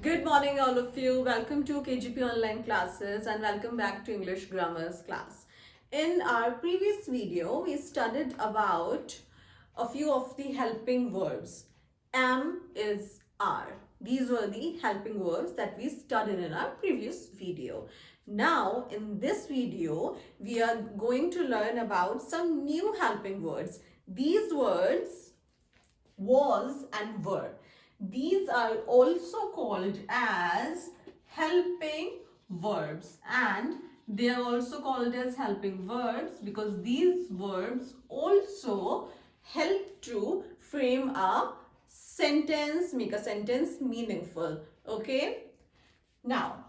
Good morning, all of you. Welcome to KGP Online Classes and welcome back to English Grammars class. In our previous video, we studied about a few of the helping verbs. Am is are. These were the helping verbs that we studied in our previous video. Now, in this video, we are going to learn about some new helping words. These words was and were. These are also called as helping verbs, and they are also called as helping verbs because these verbs also help to frame a sentence, make a sentence meaningful. Okay? Now,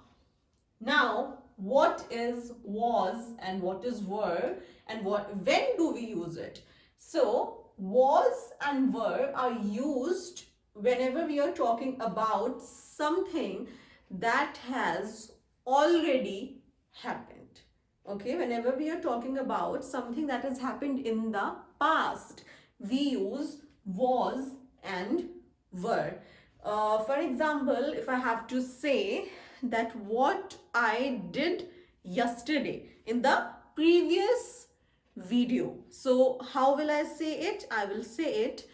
what is was and what is were, and when do we use it? So, was and were are used whenever we are talking about something that has already happened. Okay, whenever we are talking about something that has happened in the past, we use was and were. For example, if I have to say that what I did yesterday in the previous video. So how will I say it? I will say it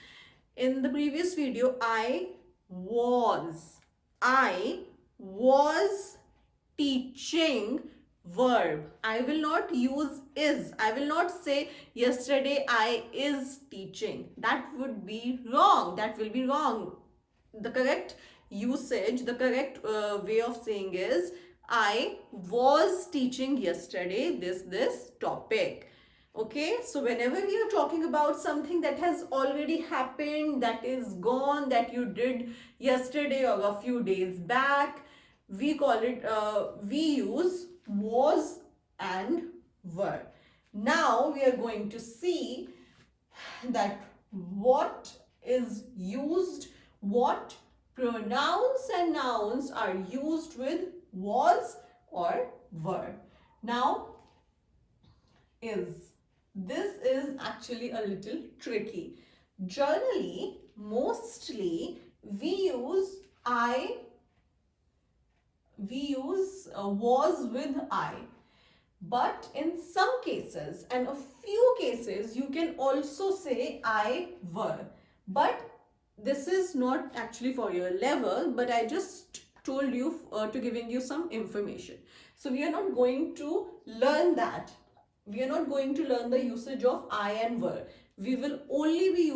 in the previous video. I was teaching verb. I will not use is. I will not say yesterday I is teaching. That would be wrong. That will be wrong. The correct usage, the correct way of saying is I was teaching yesterday this topic. Okay, so whenever we are talking about something that has already happened, that is gone, that you did yesterday or a few days back, we call it, we use was and were. Now we are going to see that what is used, what pronouns and nouns are used with was or were. Now, this is actually a little tricky. Generally, mostly we use was with I. But in some cases and a few cases, you can also say I were. But this is not actually for your level, but I just told you to giving you some information. So we are not going to learn that. We are not going to learn the usage of I and were. We will only be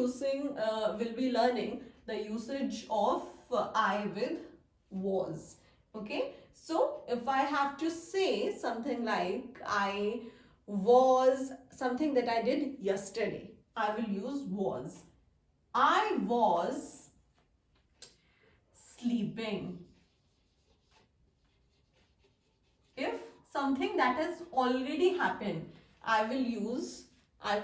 learning the usage of I with was. Okay, so if I have to say something like I was something that I did yesterday, I will use was. I was sleeping. If something that has already happened, I will use I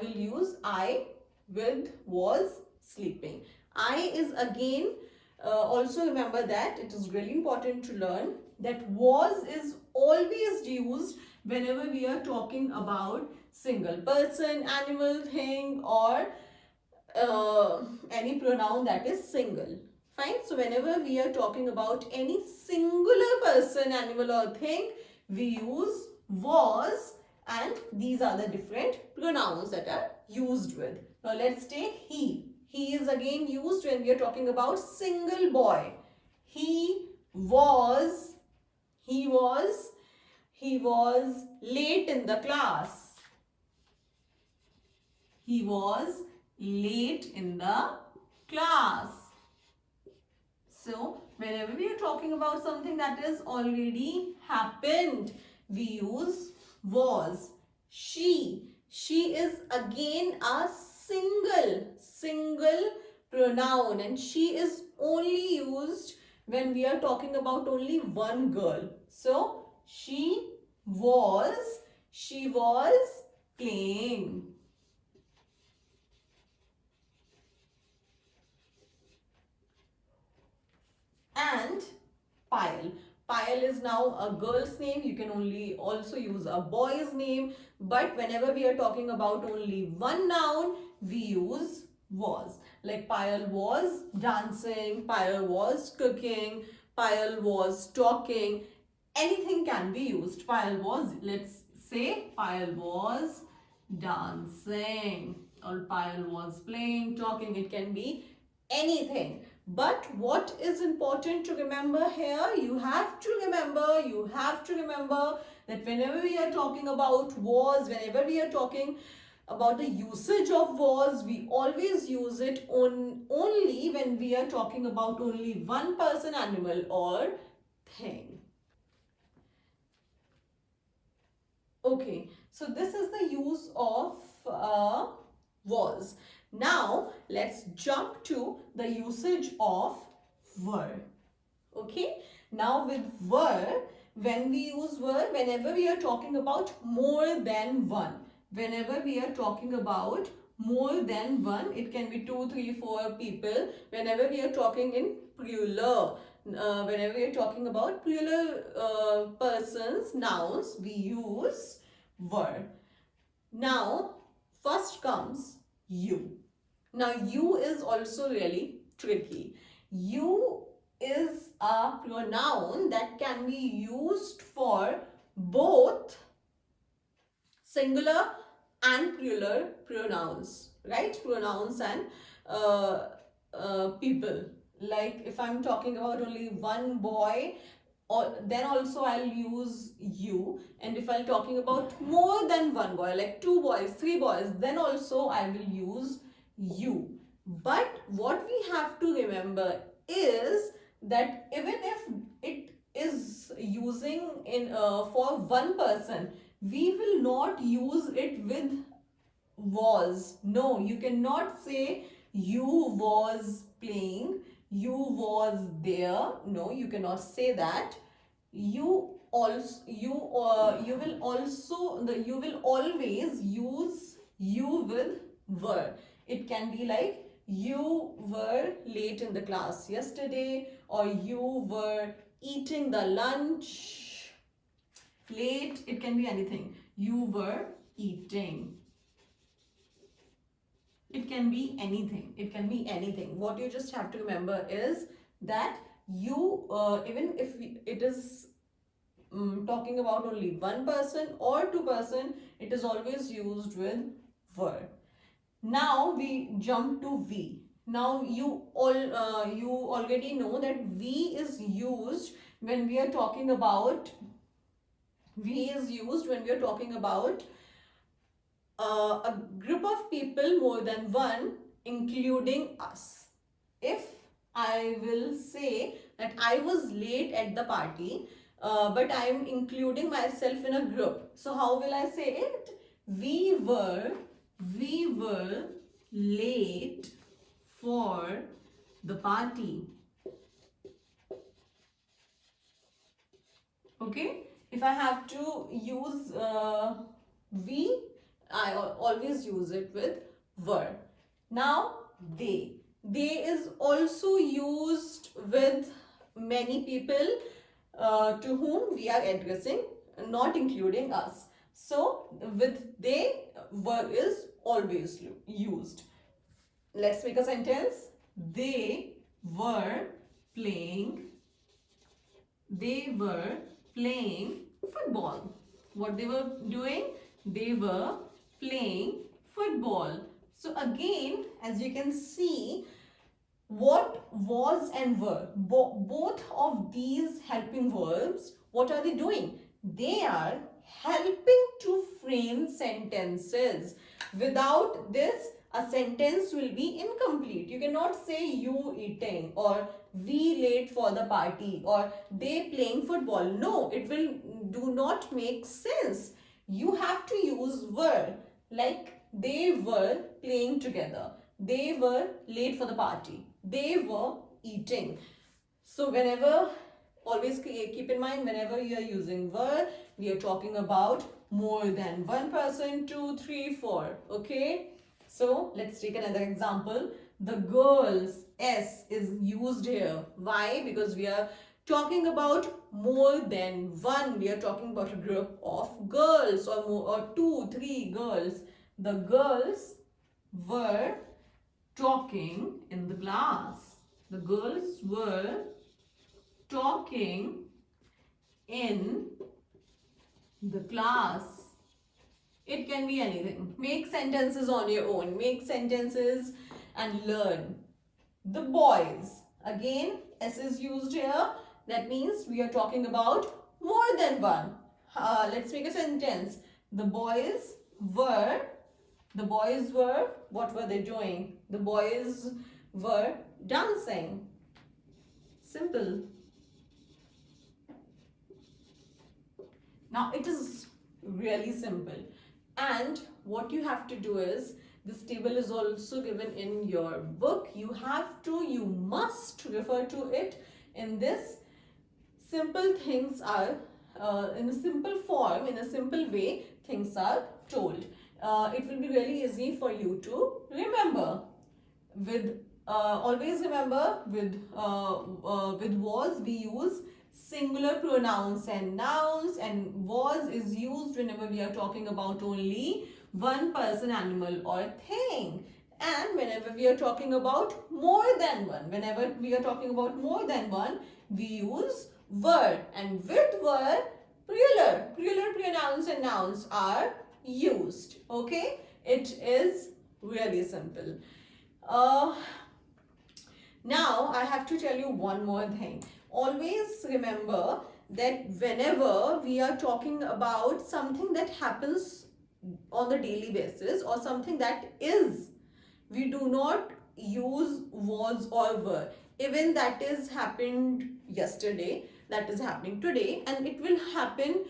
with was sleeping. I is again, also remember that it is really important to learn that was is always used whenever we are talking about single person, animal, thing, or any pronoun that is single. Fine. So whenever we are talking about any singular person, animal, or thing, we use was, and these are the different pronouns that are used with. Now let's take he. He is again used when we are talking about single boy. He was late in the class. He was late in the class. So, whenever we are talking about something that has already happened, we use was. She is again a single pronoun, and she is only used when we are talking about only one girl. So, she was playing. And Payal. Payal is now a girl's name. You can only also use a boy's name. But whenever we are talking about only one noun, we use was. Like Payal was dancing, Payal was cooking, Payal was talking. Anything can be used. Payal was, let's say, Payal was dancing, or Payal was playing, talking. It can be anything. But what is important to remember here? You have to remember that whenever we are talking about was, whenever we are talking about the usage of was, we always use it only when we are talking about only one person, animal, or thing. Okay, so this is the use of was. Now let's jump to the usage of were. Okay, now with were, when we use were, whenever we are talking about more than one, whenever we are talking about more than one, it can be 2, 3, 4 people. Whenever we are talking in plural, whenever we are talking about plural persons, nouns, we use were. Now first comes you. Now you is also really tricky. You is a pronoun that can be used for both singular and plural pronouns, right? Pronouns and people. Like if I'm talking about only one boy, or then also I'll use you. And if I'm talking about more than one boy, like 2 boys, 3 boys, then also I will use you. But what we have to remember is that even if it is using in for one person, we will not use it with was. No, you cannot say you was playing, you was there. No, you cannot say that. You also you will also you will always use you with were. It can be like you were late in the class yesterday, or you were eating the lunch late. It can be anything. You were eating. It can be anything. It can be anything. What you just have to remember is that you, even if it is talking about only one person or two person, it is always used with were. Now we jump to we. Now you already know that we is used when we are talking about a group of people more than one, including us. If I will say that I was late at the party, but I am including myself in a group, so how will I say it? We were late for the party. Okay, if I have to use we, I always use it with were. Now they is also used with many people to whom we are addressing, not including us. So with they, were is always used. Let's make a sentence. They were playing football. What they were doing? They were playing football. So again, as you can see, what was and were, both of these helping verbs, what are they doing? They are helping to frame sentences. Without this, a sentence will be incomplete. You cannot say you eating, or we late for the party, or they playing football. No, it will do not make sense. You have to use were, like they were playing together, they were late for the party, they were eating. So whenever, always keep in mind, whenever you are using were, we are talking about more than one person, 2, 3, 4. Okay, so let's take another example. The girls, s is used here. Why? Because we are talking about more than one. We are talking about a group of girls, or more, or 2, 3 girls. The girls were talking in the class. The girls were talking talking in the class. It can be anything. Make sentences on your own. Make sentences and learn. The boys. Again, S is used here. That means we are talking about more than one. Let's make a sentence. The boys were, what were they doing? The boys were dancing. Simple. Now it is really simple. And what you have to do is, this table is also given in your book. You must refer to it. In this, simple things are, in a simple form, in a simple way, things are told. It will be really easy for you to remember. Always remember, with was we use singular pronouns and nouns, and was is used whenever we are talking about only one person, animal or thing. And whenever we are talking about more than one, we use were. And with were, plural pronouns and nouns are used. Okay, it is really simple. Now I have to tell you one more thing. Always remember that whenever we are talking about something that happens on the daily basis or something that is, we do not use was or were. Even that is happened yesterday, that is happening today, and it will happen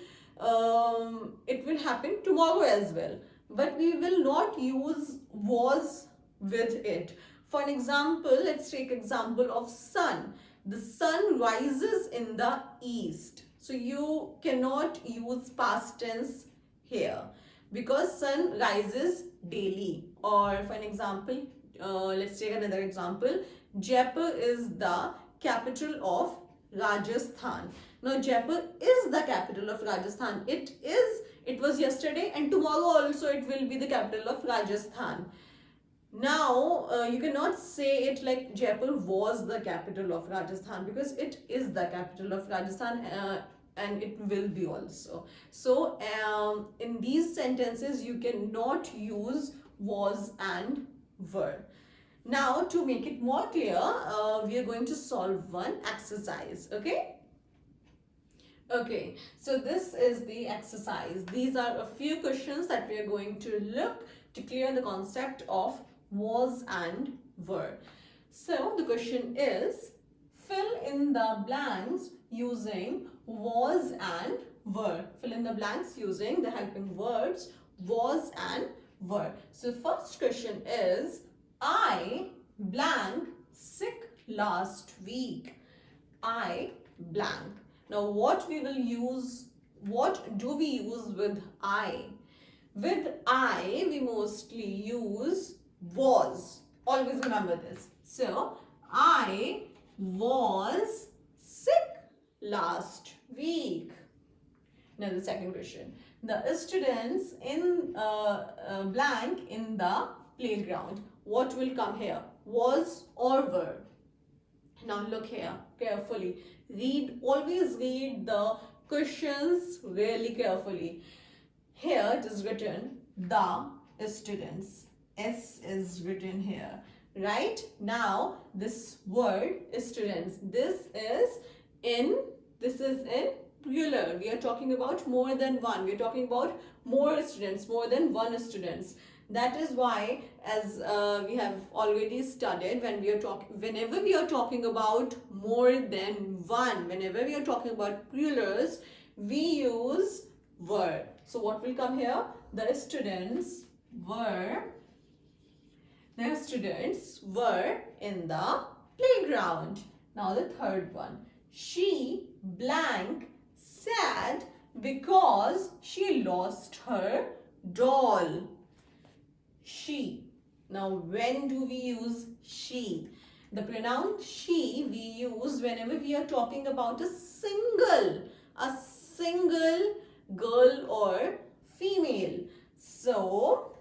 tomorrow as well. But we will not use was with it. For an example, let's take example of sun. The sun rises in the east. So you cannot use past tense here because sun rises daily. Or for an example, let's take another example. Jaipur is the capital of Rajasthan. Now Jaipur is the capital of Rajasthan. It was yesterday, and tomorrow also it will be the capital of Rajasthan. Now, you cannot say it like Jaipur was the capital of Rajasthan, because it is the capital of Rajasthan and it will be also. So, in these sentences, you cannot use was and were. Now, to make it more clear, we are going to solve one exercise, okay? Okay, so this is the exercise. These are a few questions that we are going to look to clear the concept of was and were. So the question is, fill in the blanks using was and were. Fill in the blanks using the helping words was and were. So first question is, I blank sick last week. I blank. Now what do we use with I? With I, we mostly use was. Always remember this. So, I was sick last week. Now the second question. The students in blank in the playground. What will come here? Was or were? Now look here carefully. Always read the questions really carefully. Here it is written the students. S is written here, right? Now this word students, this is in plural. We are talking about more than one. We are talking about more students, more than one students. That is why, as we have already studied, whenever we are talking about more than one, whenever we are talking about plurals, we use were. So what will come here? The students were in the playground. Now the third one. She blank sad because she lost her doll. She. Now when do we use she? The pronoun she we use whenever we are talking about a single girl or female. So,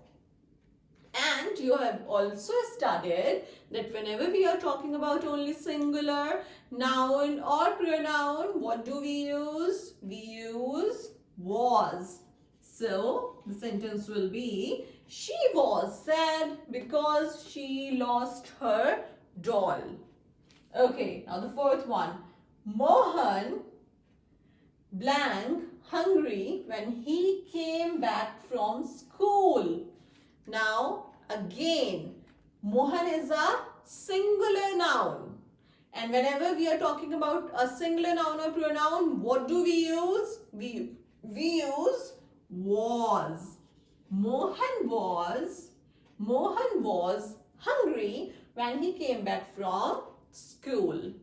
and you have also studied that whenever we are talking about only singular noun or pronoun, what do we use? We use was. So the sentence will be, she was sad because she lost her doll. Okay, now the fourth one. Mohan blank hungry when he came back from school. Now again, Mohan is a singular noun. And whenever we are talking about a singular noun or pronoun, what do we use? We use was. Mohan was hungry when he came back from school.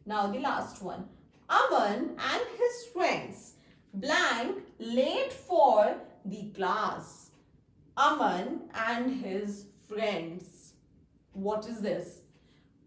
Now the last one. Aman and his friends blank late for the class. Aman and his friends. What is this?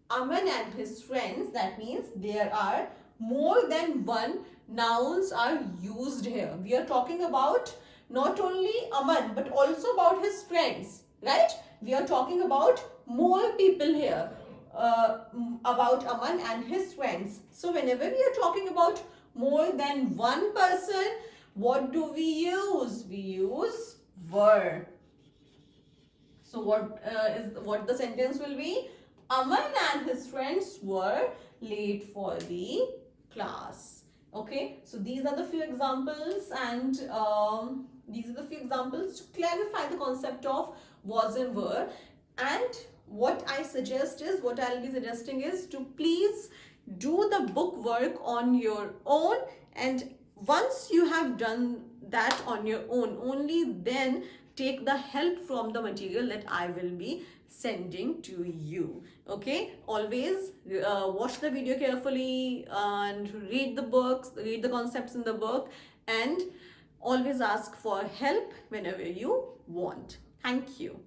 Aman and his friends, that means there are more than one nouns are used here. We are talking about not only Aman but also about his friends, right? We are talking about more people here, about Aman and his friends. So whenever we are talking about more than one person, what do we use? We use were. So what the sentence will be? Aman and his friends were late for the class. Okay, so these are the few examples, and these are the few examples to clarify the concept of was and were. And what I'll be suggesting is to please do the book work on your own, and once you have done that on your own, only then take the help from the material that I will be sending to you. Okay, always watch the video carefully and read the books, read the concepts in the book, and always ask for help whenever you want. Thank you.